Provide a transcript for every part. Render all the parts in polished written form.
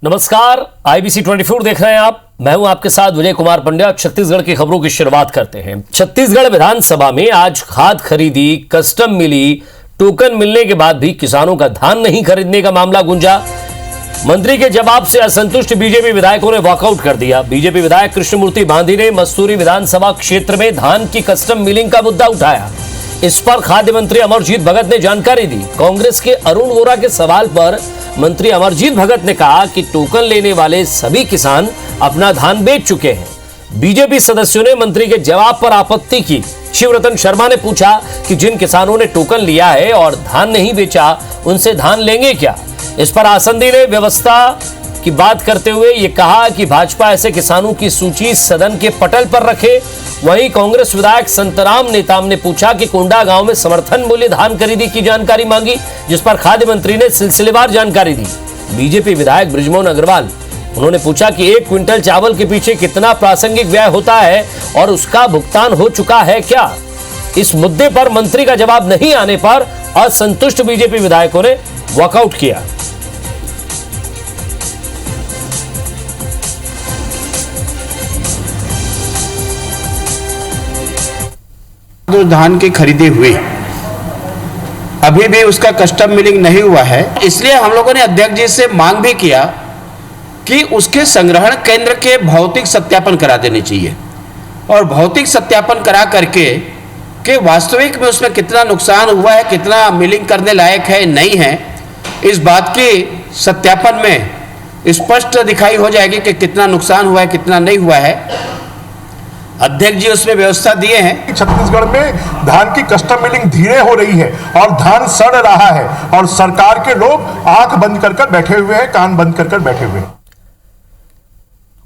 नमस्कार, आईबीसी 24 देख रहे हैं आप। मैं हूं आपके साथ विजय कुमार पंड्या। छत्तीसगढ़ की खबरों की शुरुआत करते हैं। छत्तीसगढ़ विधानसभा में आज खाद खरीदी, कस्टम मिली, टोकन मिलने के बाद भी किसानों का धान नहीं खरीदने का मामला गूंजा। मंत्री के जवाब से असंतुष्ट बीजेपी विधायकों ने वॉकआउट कर दिया। बीजेपी विधायक कृष्णमूर्ति बांधी ने मस्तूरी विधानसभा क्षेत्र में धान की कस्टम मिलिंग का मुद्दा उठाया। इस पर खाद्य मंत्री अमरजीत भगत ने जानकारी दी। कांग्रेस के अरुण वोरा के सवाल पर मंत्री अमरजीत भगत ने कहा कि टोकन लेने वाले सभी किसान अपना धान बेच चुके हैं। बीजेपी सदस्यों ने मंत्री के जवाब पर आपत्ति की। शिवरतन शर्मा ने पूछा कि जिन किसानों ने टोकन लिया है और धान नहीं बेचा, उनसे धान लेंगे क्या। इस पर आसंदी ने व्यवस्था की बात करते हुए ये कहा कि भाजपा ऐसे किसानों की सूची सदन के पटल पर रखे। वहीं कांग्रेस विधायक संतराम नेताम ने पूछा कि कोंडा गांव में समर्थन मूल्य धान खरीदी की जानकारी मांगी, जिस पर खाद्य मंत्री ने सिलसिलेवार जानकारी दी। बीजेपी विधायक बृजमोहन अग्रवाल, उन्होंने पूछा कि 1 क्विंटल चावल के पीछे कितना प्रासंगिक व्यय होता है और उसका भुगतान हो चुका है क्या। इस मुद्दे पर मंत्री का जवाब नहीं आने पर असंतुष्ट बीजेपी विधायकों ने वॉकआउट किया। जो धान की खरीदी हुई, अभी भी उसका कस्टम मिलिंग नहीं हुआ है। इसलिए हम लोगों ने अध्यक्ष जी से मांग भी किया कि उसके संग्रहण केंद्र के भौतिक सत्यापन करा देने चाहिए और भौतिक सत्यापन करा करके कि वास्तविक में उसमें कितना नुकसान हुआ है, कितना मिलिंग करने लायक है, नहीं है, इस बात की सत्यापन में स्पष्ट दिखाई हो जाएगी कि कितना नुकसान हुआ है, कितना नहीं हुआ है। अध्यक्ष जी उसमें व्यवस्था दिए हैं। छत्तीसगढ़ में धान की कस्टम मिलिंग धीरे हो रही है और धान सड़ रहा है और सरकार के लोग आंख बंद कर बैठे हुए हैं, कान बंद कर बैठे हुए हैं।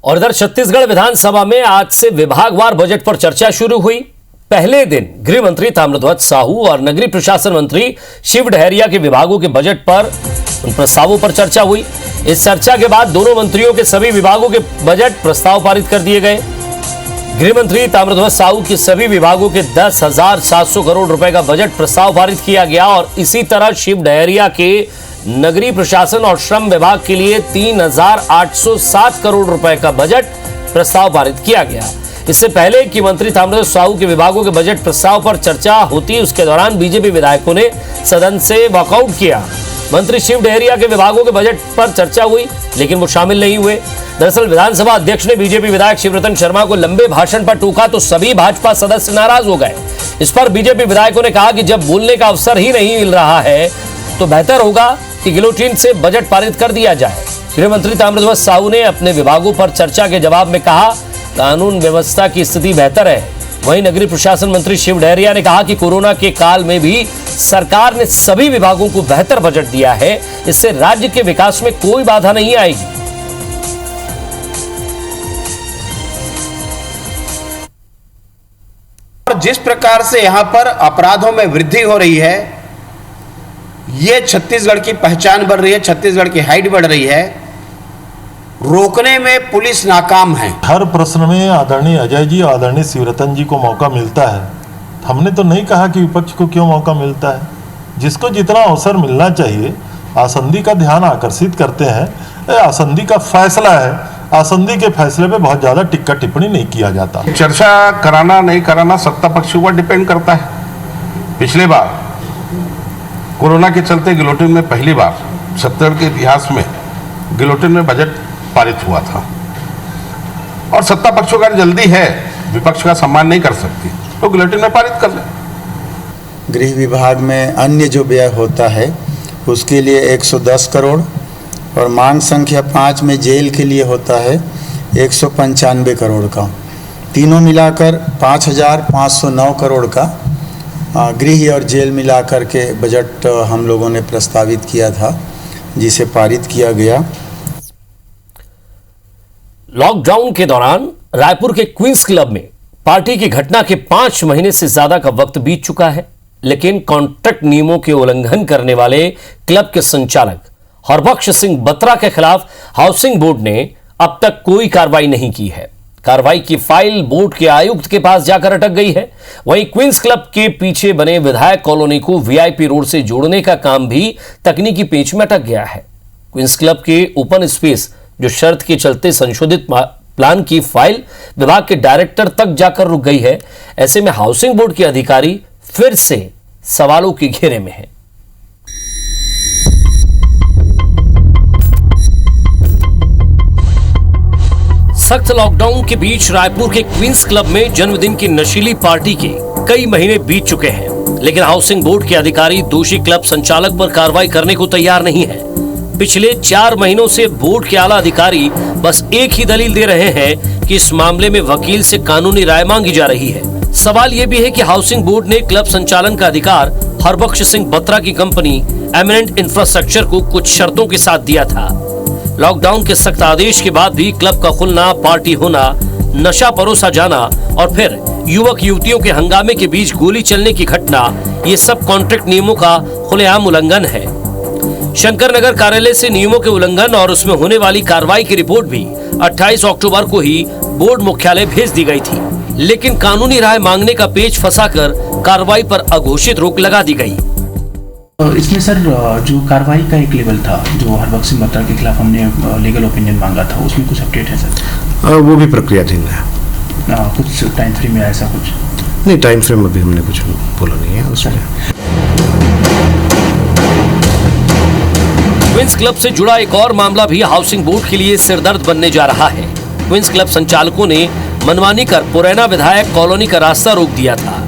और इधर छत्तीसगढ़ विधानसभा में आज से विभागवार बजट पर चर्चा शुरू हुई। पहले दिन गृह मंत्री ताम्रध्वज साहू और नगरीय प्रशासन मंत्री शिव डहरिया के विभागों के बजट पर उन प्रस्तावों पर चर्चा हुई। इस चर्चा के बाद दोनों मंत्रियों के सभी विभागों के बजट प्रस्ताव पारित कर दिए गए। गृह मंत्री ताम्रध्वज साहू के सभी विभागों के 10,700 करोड़ रुपए का बजट प्रस्ताव पारित किया गया और इसी तरह शिव डहरिया के नगरीय प्रशासन और श्रम विभाग के लिए 3,807 करोड़ रुपए का बजट प्रस्ताव पारित किया गया। इससे पहले कि मंत्री ताम्रध्वज साहू के विभागों के बजट प्रस्ताव पर चर्चा होती, उसके दौरान बीजेपी विधायकों ने सदन से वॉकआउट किया। मंत्री शिव डहरिया के विभागों के बजट पर चर्चा हुई, लेकिन वो शामिल नहीं हुए। दरअसल विधानसभा अध्यक्ष ने बीजेपी विधायक शिवरतन शर्मा को लंबे भाषण पर टोका तो सभी भाजपा सदस्य नाराज हो गए। इस पर बीजेपी विधायकों ने कहा कि जब बोलने का अवसर ही नहीं मिल रहा है तो बेहतर होगा कि गिलोटिन से बजट पारित कर दिया जाए। गृह मंत्री ताम्रध्वज साहू ने अपने विभागों पर चर्चा के जवाब में कहा, कानून व्यवस्था की स्थिति बेहतर है। वहीं नगरीय प्रशासन मंत्री शिव डहरिया ने कहा कि कोरोना के काल में भी सरकार ने सभी विभागों को बेहतर बजट दिया है, इससे राज्य के विकास में कोई बाधा नहीं आएगी। जिस प्रकार से यहां पर अपराधों में वृद्धि हो रही है, ये छत्तीसगढ़ की पहचान बढ़ रही है, छत्तीसगढ़ की हाइट बढ़ रही है, रोकने में पुलिस नाकाम है। हर प्रश्न में आदरणीय अजय जी, आदरणीय शिवरतन जी को मौका मिलता है। हमने तो नहीं कहा कि विपक्ष को क्यों मौका मिलता है। जिसको जितना अवसर मिलना चाहिए, आसंदी का ध्यान आकर्षित करते हैं। आसंदी का फैसला है, आसंदी के फैसले पे बहुत ज्यादा टिक्का टिप्पणी नहीं किया जाता। चर्चा कराना नहीं कराना सत्ता पक्ष के ऊपर डिपेंड करता है। पिछले बार कोरोना के चलते गिलोटिन में पहली बार छत्तीसगढ़ के इतिहास में गिलोटिन में बजट पारित हुआ था और सत्ता पक्षों का जल्दी है, विपक्ष का सम्मान नहीं कर सकती, तो गिलोटिन में पारित कर ले। गृह विभाग में अन्य जो व्यय होता है उसके लिए 110 करोड़ और मांग संख्या 5 में जेल के लिए होता है 195 करोड़ का। तीनों मिलाकर 5,509 करोड़ का गृह और जेल मिलाकर के बजट हम लोगों ने प्रस्तावित किया था, जिसे पारित किया गया। लॉकडाउन के दौरान रायपुर के क्वींस क्लब में पार्टी की घटना के 5 महीने से ज्यादा का वक्त बीत चुका है, लेकिन कॉन्ट्रैक्ट नियमों के उल्लंघन करने वाले क्लब के संचालक हरबख्श सिंह बत्रा के खिलाफ हाउसिंग बोर्ड ने अब तक कोई कार्रवाई नहीं की है। कार्रवाई की फाइल बोर्ड के आयुक्त के पास जाकर अटक गई है। वहीं क्वींस क्लब के पीछे बने विधायक कॉलोनी को वीआईपी रोड से जोड़ने का काम भी तकनीकी पेच में अटक गया है। क्वींस क्लब के ओपन स्पेस जो शर्त के चलते संशोधित प्लान की फाइल विभाग के डायरेक्टर तक जाकर रुक गई है। ऐसे में हाउसिंग बोर्ड के अधिकारी फिर से सवालों के घेरे में हैं। सख्त लॉकडाउन के बीच रायपुर के क्वींस क्लब में जन्मदिन की नशीली पार्टी के कई महीने बीत चुके हैं, लेकिन हाउसिंग बोर्ड के अधिकारी दोषी क्लब संचालक पर कार्रवाई करने को तैयार नहीं है। पिछले 4 महीनों से बोर्ड के आला अधिकारी बस एक ही दलील दे रहे हैं कि इस मामले में वकील से कानूनी राय मांगी जा रही है। सवाल यह भी है कि हाउसिंग बोर्ड ने क्लब संचालन का अधिकार हरबख्श सिंह बत्रा की कंपनी एमिनेंट इंफ्रास्ट्रक्चर को कुछ शर्तों के साथ दिया था। लॉकडाउन के सख्त आदेश के बाद भी क्लब का खुलना, पार्टी होना, नशा परोसा जाना और फिर युवक युवतियों के हंगामे के बीच गोली चलने की घटना, ये सब कॉन्ट्रैक्ट नियमों का खुलेआम उल्लंघन है। शंकर नगर कार्यालय से नियमों के उल्लंघन और उसमें होने वाली कार्रवाई की रिपोर्ट भी 28 अक्टूबर को ही बोर्ड मुख्यालय भेज दी गई थी, लेकिन कानूनी राय मांगने का पेच फंसाकर कार्रवाई पर अघोषित रोक लगा दी गई। इसमें सर जो कार्रवाई का एक लेवल था, जो हरबख्श सिंह बत्रा के खिलाफ हमने लीगल ओपिनियन मांगा था, उसमें कुछ अपडेट है सर? वो भी प्रक्रियाधीन है। कुछ टाइम फ्रेम में ऐसा कुछ नहीं, टाइम फ्रेम अभी हमने कुछ बोला नहीं है उसमें। क्वींस क्लब से जुड़ा एक और मामला भी हाउसिंग बोर्ड के लिए सिरदर्द बनने जा रहा है। क्वींस क्लब संचालकों ने मनमानी कर पुरैना विधायक कॉलोनी का रास्ता रोक दिया था।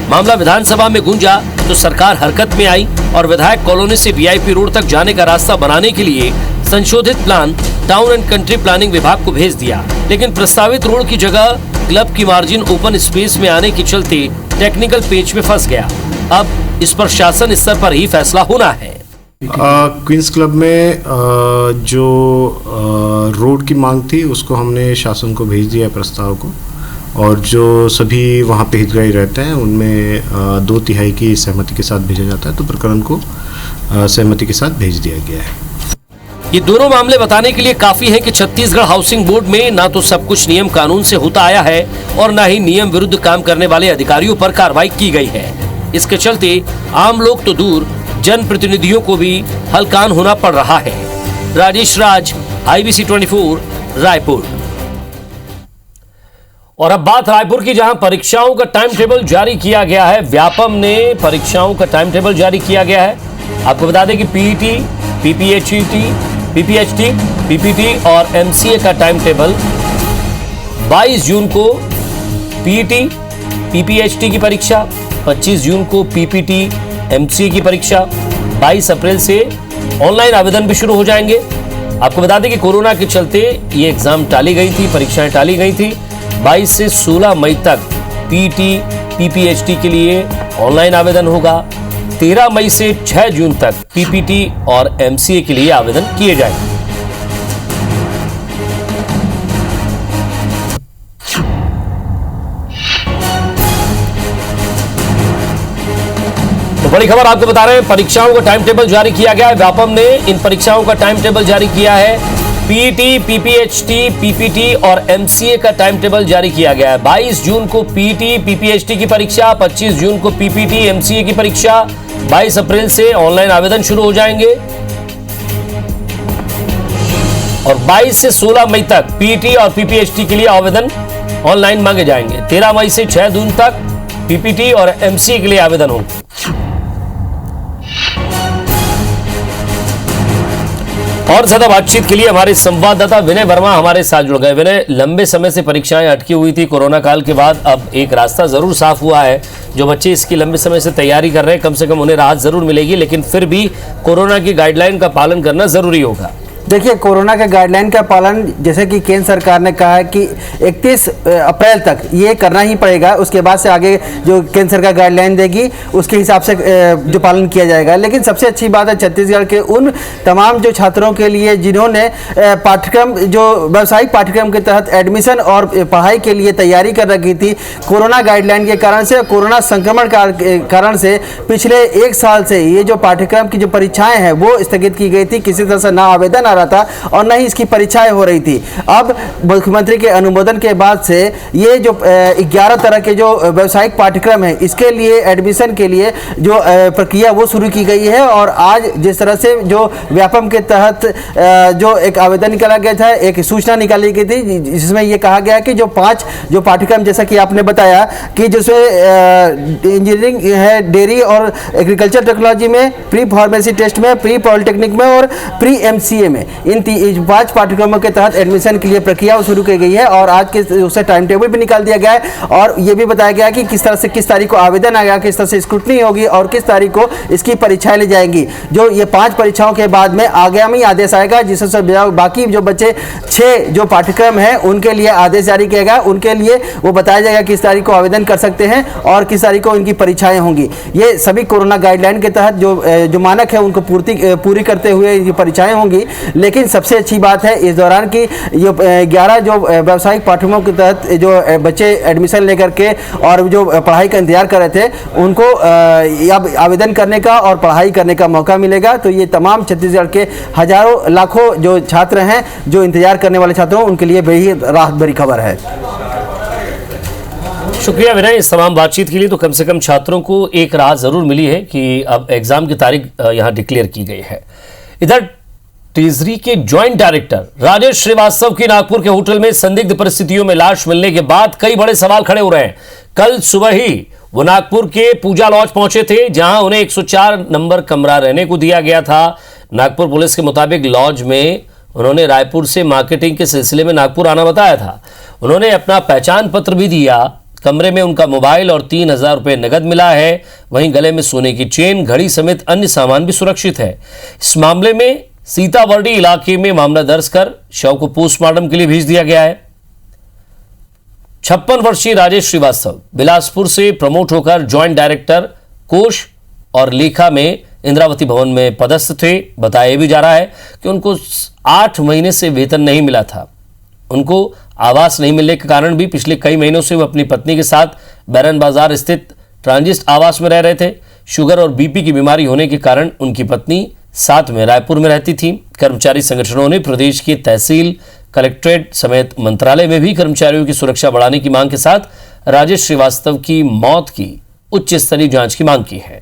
मामला विधानसभा में गूंजा तो सरकार हरकत में आई और विधायक कॉलोनी से वीआईपी रोड तक जाने का रास्ता बनाने के लिए संशोधित plan town and country planning विभाग को भेज दिया। लेकिन प्रस्तावित रोड की जगह क्लब की मार्जिन ओपन स्पेस में आने के चलते टेक्निकल पेच में फंस गया। अब इस पर शासन स्तर पर ही फैसला होना है। क्वींस क्लब में जो रोड की मांग थी उसको हमने शासन को भेज दिया प्रस्ताव को, और जो सभी वहाँ पे हितग्राही रहते हैं उनमें 2/3 की सहमति के साथ भेजा जाता है, तो प्रकरण को सहमति के साथ भेज दिया गया है। ये दोनों मामले बताने के लिए काफी है कि छत्तीसगढ़ हाउसिंग बोर्ड में ना तो सब कुछ नियम कानून से होता आया है और ना ही नियम विरुद्ध काम करने वाले अधिकारियों पर कार्रवाई की गई है। इसके चलते आम लोग तो दूर, जनप्रतिनिधियों को भी हलकान होना पड़ रहा है। राजेश राज, IBC 24, रायपुर। और अब बात रायपुर की, जहां परीक्षाओं का टाइम टेबल जारी किया गया है। व्यापम ने परीक्षाओं का टाइम टेबल जारी किया गया है। आपको बता दें कि PET, PPHT, PPT और MCA का टाइम टेबल 22 जून को PET, PPHT की परीक्षा, 25 जून को PPT, MCA की परीक्षा, 22 अप्रैल से ऑनलाइन आवेदन भी शुरू हो जाएंगे। आपको बता दें कि कोरोना के चलते ये एग्जाम टाली गई थी, परीक्षाएं टाली गई थी। 22 से 16 मई तक PET, PPHT के लिए ऑनलाइन आवेदन होगा। 13 मई से 6 जून तक PPT और MCA के लिए आवेदन किए जाएंगे। तो बड़ी खबर आपको बता रहे हैं, परीक्षाओं का टाइम टेबल जारी किया गया है। व्यापम ने इन परीक्षाओं का टाइम टेबल जारी किया है। PET, PPHT, PPT और MCA का टाइम टेबल जारी किया गया है। 22 जून को PET, PPHT की परीक्षा, 25 जून को PPT, MCA की परीक्षा, 22 अप्रैल से ऑनलाइन आवेदन शुरू हो जाएंगे और 22 से 16 मई तक PET और PPHT के लिए आवेदन ऑनलाइन मांगे जाएंगे। 13 मई से 6 जून तक PPT और MCA के लिए आवेदन होंगे। और ज्यादा बातचीत के लिए हमारे संवाददाता विनय वर्मा हमारे साथ जुड़ गए। विनय, लंबे समय से परीक्षाएं अटकी हुई थी कोरोना काल के बाद, अब एक रास्ता जरूर साफ हुआ है। जो बच्चे इसकी लंबे समय से तैयारी कर रहे हैं, कम से कम उन्हें राहत जरूर मिलेगी, लेकिन फिर भी कोरोना की गाइडलाइन का पालन करना जरूरी होगा। देखिए, कोरोना के गाइडलाइन का पालन जैसे कि केंद्र सरकार ने कहा है कि 31 अप्रैल तक ये करना ही पड़ेगा। उसके बाद से आगे जो केंद्र सरकार गाइडलाइन देगी उसके हिसाब से जो पालन किया जाएगा। लेकिन सबसे अच्छी बात है छत्तीसगढ़ के उन तमाम जो छात्रों के लिए जिन्होंने पाठ्यक्रम, जो व्यावसायिक पाठ्यक्रम के तहत एडमिशन और पढ़ाई के लिए तैयारी कर रखी थी, कोरोना गाइडलाइन के कारण से, कोरोना संक्रमण के कारण से पिछले 1 साल से ये जो पाठ्यक्रम की जो परीक्षाएँ हैं वो स्थगित की गई थी। किसी तरह से ना आवेदन आ रहा रहा था और न ही इसकी परीक्षाएं हो रही थी। अब मुख्यमंत्री के अनुमोदन के बाद से ये जो 11 तरह के जो व्यावसायिक पाठ्यक्रम है इसके लिए एडमिशन के लिए जो प्रक्रिया वो शुरू की गई है। और आज जिस तरह से जो व्यापम के तहत जो एक आवेदन निकाला गया था, एक सूचना निकाली गई थी जिसमें ये कहा गया कि जो 5 जो पाठ्यक्रम जैसा कि आपने बताया कि जिसमें इंजीनियरिंग है, डेयरी और एग्रीकल्चर टेक्नोलॉजी में, प्री फार्मेसी टेस्ट में, प्री पॉलिटेक्निक में और प्री एमसीए में, इन 5 पाठ्यक्रमों के तहत एडमिशन के लिए प्रक्रिया शुरू की गई है। और आज के उससे टाइम टेबल भी निकाल दिया गया है और ये भी बताया गया कि किस तरह से किस तारीख को आवेदन आएगा, किस तरह से स्क्रूटनी होगी और किस तारीख को इसकी परीक्षाएं ली जाएंगी। जो ये 5 परीक्षाओं के बाद में आगामी आदेश आएगा जिससे बाकी जो बच्चे 6 जो पाठ्यक्रम है उनके लिए आदेश जारी किया गया। उनके लिए वो बताया जाएगा किस तारीख को आवेदन कर सकते हैं और किस तारीख को इनकी परीक्षाएं होंगी। ये सभी कोरोना गाइडलाइन के तहत जो मानक है उनको पूरी करते हुए इनकी परीक्षाएं होंगी। लेकिन सबसे अच्छी बात है इस दौरान की ये 11 जो व्यावसायिक पाठ्यक्रमों के तहत जो बच्चे एडमिशन लेकर के और जो पढ़ाई का इंतजार कर रहे थे उनको अब आवेदन करने का और पढ़ाई करने का मौका मिलेगा। तो ये तमाम छत्तीसगढ़ के हजारों लाखों जो छात्र हैं, जो इंतजार करने वाले छात्रों, उनके लिए बड़ी राहत भरी खबर है। शुक्रिया विनय इस तमाम बातचीत के लिए। तो कम से कम छात्रों को एक राहत जरूर मिली है कि अब एग्जाम की तारीख यहां डिक्लेयर की गई है। इधर टीजरी के ज्वाइंट डायरेक्टर राजेश श्रीवास्तव की नागपुर के होटल में संदिग्ध परिस्थितियों में लाश मिलने के बाद कई बड़े सवाल खड़े हो रहे हैं। कल सुबह ही वो नागपुर के पूजा लॉज पहुंचे थे जहां उन्हें 104 नंबर कमरा रहने को दिया गया था। नागपुर पुलिस के मुताबिक लॉज में उन्होंने रायपुर से मार्केटिंग के सिलसिले में नागपुर आना बताया था। उन्होंने अपना पहचान पत्र भी दिया। कमरे में उनका मोबाइल और 3,000 रुपये नगद मिला है। वहीं गले में सोने की चेन, घड़ी समेत अन्य सामान भी सुरक्षित है। इस मामले में सीताबर्डी इलाके में मामला दर्ज कर शव को पोस्टमार्टम के लिए भेज दिया गया है। 56 वर्षीय राजेश श्रीवास्तव बिलासपुर से प्रमोट होकर ज्वाइंट डायरेक्टर कोष और लेखा में इंद्रावती भवन में पदस्थ थे। बताया भी जा रहा है कि उनको 8 महीने से वेतन नहीं मिला था। उनको आवास नहीं मिलने के कारण भी पिछले कई महीनों से वो अपनी पत्नी के साथ बैरन बाजार स्थित ट्रांजिट आवास में रह रहे थे। शुगर और बीपी की बीमारी होने के कारण उनकी पत्नी साथ में रायपुर में रहती थी। कर्मचारी संगठनों ने प्रदेश के तहसील, कलेक्ट्रेट समेत मंत्रालय में भी कर्मचारियों की सुरक्षा बढ़ाने की मांग के साथ राजेश श्रीवास्तव की मौत की उच्च स्तरीय जांच की मांग की है।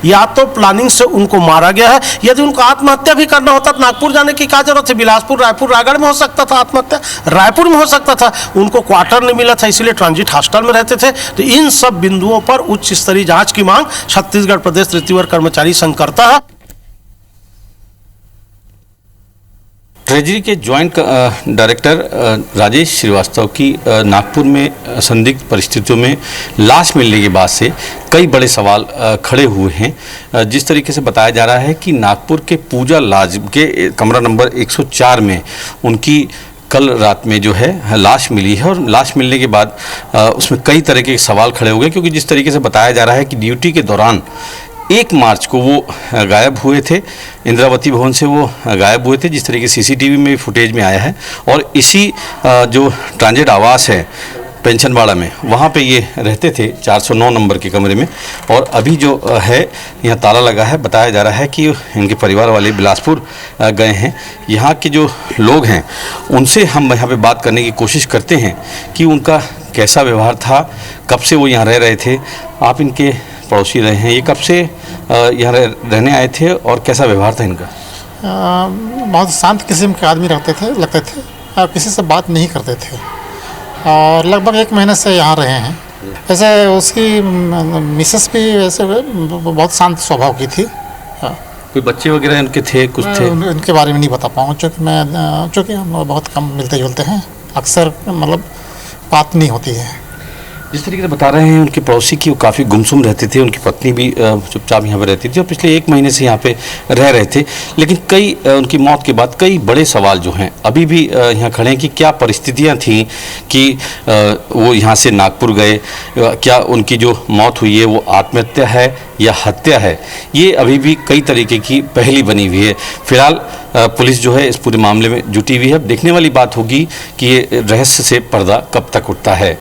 या तो प्लानिंग से उनको मारा गया है, यदि उनको आत्महत्या भी करना होता तो नागपुर जाने की क्या जरूरत है? बिलासपुर, रायपुर, रायगढ़ में हो सकता था आत्महत्या, रायपुर में हो सकता था। उनको क्वार्टर नहीं मिला था इसलिए ट्रांजिट हॉस्टल में रहते थे। तो इन सब बिंदुओं पर उच्च स्तरीय जांच की मांग छत्तीसगढ़ प्रदेश तृतीय कर्मचारी संघ करता है। ट्रेजरी के ज्वाइंट डायरेक्टर राजेश श्रीवास्तव की नागपुर में संदिग्ध परिस्थितियों में लाश मिलने के बाद से कई बड़े सवाल खड़े हुए हैं। जिस तरीके से बताया जा रहा है कि नागपुर के पूजा लॉज के कमरा नंबर 104 में उनकी कल रात में जो है लाश मिली है और लाश मिलने के बाद उसमें कई तरह के सवाल खड़े हो गए, क्योंकि जिस तरीके से बताया जा रहा है कि ड्यूटी के दौरान 1 मार्च को वो गायब हुए थे, इंद्रावती भवन से वो गायब हुए थे, जिस तरीके से सीसीटीवी में फुटेज में आया है। और इसी जो ट्रांजिट आवास है पेंशनवाड़ा में, वहाँ पे ये रहते थे 409 नंबर के कमरे में। और अभी जो है यहाँ ताला लगा है। बताया जा रहा है कि इनके परिवार वाले बिलासपुर गए हैं। यहाँ के जो लोग हैं उनसे हम यहाँ पे बात करने की कोशिश करते हैं कि उनका कैसा व्यवहार था, कब से वो यहाँ रह रहे थे। आप इनके पड़ोसी रहे हैं, ये कब से यहाँ रहने आए थे और कैसा व्यवहार था इनका? बहुत शांत किस्म के आदमी लगते थे और किसी से बात नहीं करते थे और लगभग 1 महीने से यहाँ रहे हैं। वैसे उसकी मिसेस भी वैसे बहुत शांत स्वभाव की थी। कोई बच्चे वगैरह इनके थे, कुछ थे? उनके बारे में नहीं बता पाऊँगा चूँकि हम बहुत कम मिलते जुलते हैं, अक्सर मतलब बात नहीं होती है। जिस तरीके से बता रहे हैं उनके पड़ोसी की वो काफ़ी गुमसुम रहते थे, उनकी पत्नी भी चुपचाप यहाँ पर रहती थी और पिछले 1 महीने से यहाँ पे रह रहे थे। लेकिन कई उनकी मौत के बाद कई बड़े सवाल जो हैं अभी भी यहाँ खड़े हैं कि क्या परिस्थितियाँ थीं कि वो यहाँ से नागपुर गए, क्या उनकी जो मौत हुई है वो आत्महत्या है या हत्या है। ये अभी भी कई तरीके की पहेली बनी हुई है। फिलहाल पुलिस जो है इस पूरे मामले में जुटी हुई है। अब देखने वाली बात होगी कि ये रहस्य से पर्दा कब तक उठता है।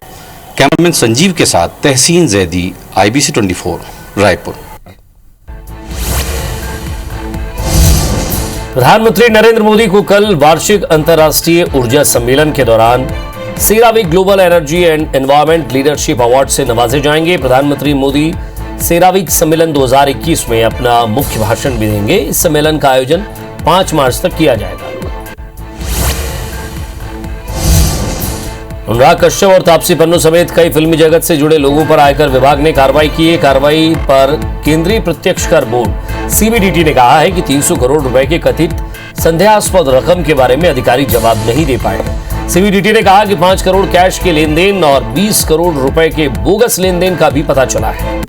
कैमरामैन संजीव के साथ तहसीन जैदी, IBC 24 रायपुर। प्रधानमंत्री नरेंद्र मोदी को कल वार्षिक अंतर्राष्ट्रीय ऊर्जा सम्मेलन के दौरान CERAWeek global energy and environment leadership award से नवाजे जाएंगे। प्रधानमंत्री मोदी सेरावीक सम्मेलन 2021 में अपना मुख्य भाषण भी देंगे। इस सम्मेलन का आयोजन 5 मार्च तक किया जाएगा। अनुराग कश्यप और तापसी पन्नू समेत कई फिल्मी जगत से जुड़े लोगों पर आयकर विभाग ने कार्रवाई की है। कार्रवाई पर केंद्रीय प्रत्यक्ष कर बोर्ड सीबीडीटी ने कहा है कि 300 करोड़ रुपए के कथित संदेहास्पद रकम के बारे में अधिकारी जवाब नहीं दे पाए। सीबीडीटी ने कहा कि 5 करोड़ कैश के लेन देन और 20 करोड़ रुपए के बोगस लेन देन का भी पता चला है।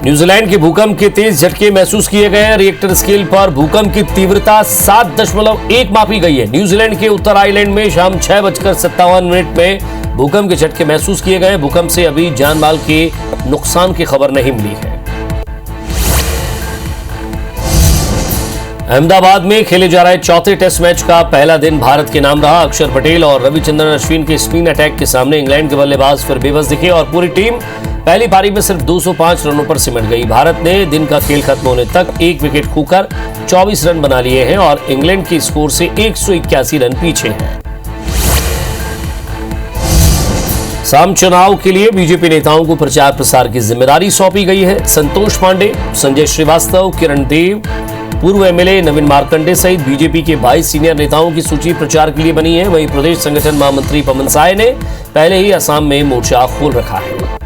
न्यूजीलैंड के भूकंप के तेज झटके महसूस किए गए हैं। रिएक्टर स्केल पर भूकंप की तीव्रता 7.1 मापी गई है। न्यूजीलैंड के उत्तर आइलैंड में शाम 6:57 में भूकंप के झटके महसूस किए गए। भूकंप से अभी जानमाल के नुकसान की खबर नहीं मिली है। अहमदाबाद में खेले जा रहे चौथे टेस्ट मैच का पहला दिन भारत के नाम रहा। अक्षर पटेल और रविचंद्रन अश्विन के स्पिन अटैक के सामने इंग्लैंड के बल्लेबाज फिर बेबस दिखे और पूरी टीम पहली पारी में सिर्फ 205 रनों पर सिमट गई। भारत ने दिन का खेल खत्म होने तक एक विकेट खोकर 24 रन बना लिए हैं और इंग्लैंड के स्कोर से 181 रन पीछे है। साम चुनाव के लिए बीजेपी नेताओं को प्रचार प्रसार की जिम्मेदारी सौंपी गई है। संतोष पांडे, संजय श्रीवास्तव, किरण देव, पूर्व एमएलए नवीन मार्कंडे सहित बीजेपी के 22 सीनियर नेताओं की सूची प्रचार के लिए बनी है। वहीं प्रदेश संगठन महामंत्री पवन साय ने पहले ही असम में मोर्चा खोल रखा है।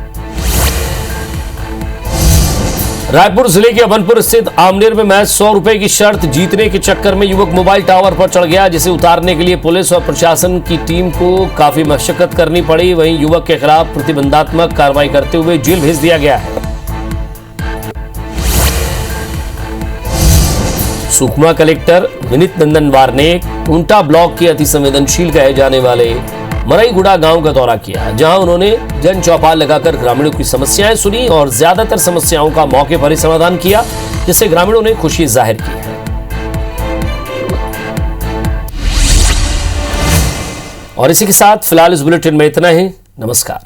रायपुर जिले के अमनपुर स्थित आमनेर में महज 100 रुपए की शर्त जीतने के चक्कर में युवक मोबाइल टावर पर चढ़ गया, जिसे उतारने के लिए पुलिस और प्रशासन की टीम को काफी मशक्कत करनी पड़ी। वहीं युवक के खिलाफ प्रतिबंधात्मक कार्रवाई करते हुए जेल भेज दिया गया है। सुकमा कलेक्टर विनीत नंदनवार ने कुंटा ब्लॉक के अति संवेदनशील कहे जाने वाले मरईगुड़ा गांव का दौरा किया, जहां उन्होंने जन चौपाल लगाकर ग्रामीणों की समस्याएं सुनी और ज्यादातर समस्याओं का मौके पर ही समाधान किया, जिससे ग्रामीणों ने खुशी जाहिर की है। और इसी के साथ फिलहाल इस बुलेटिन में इतना ही। नमस्कार।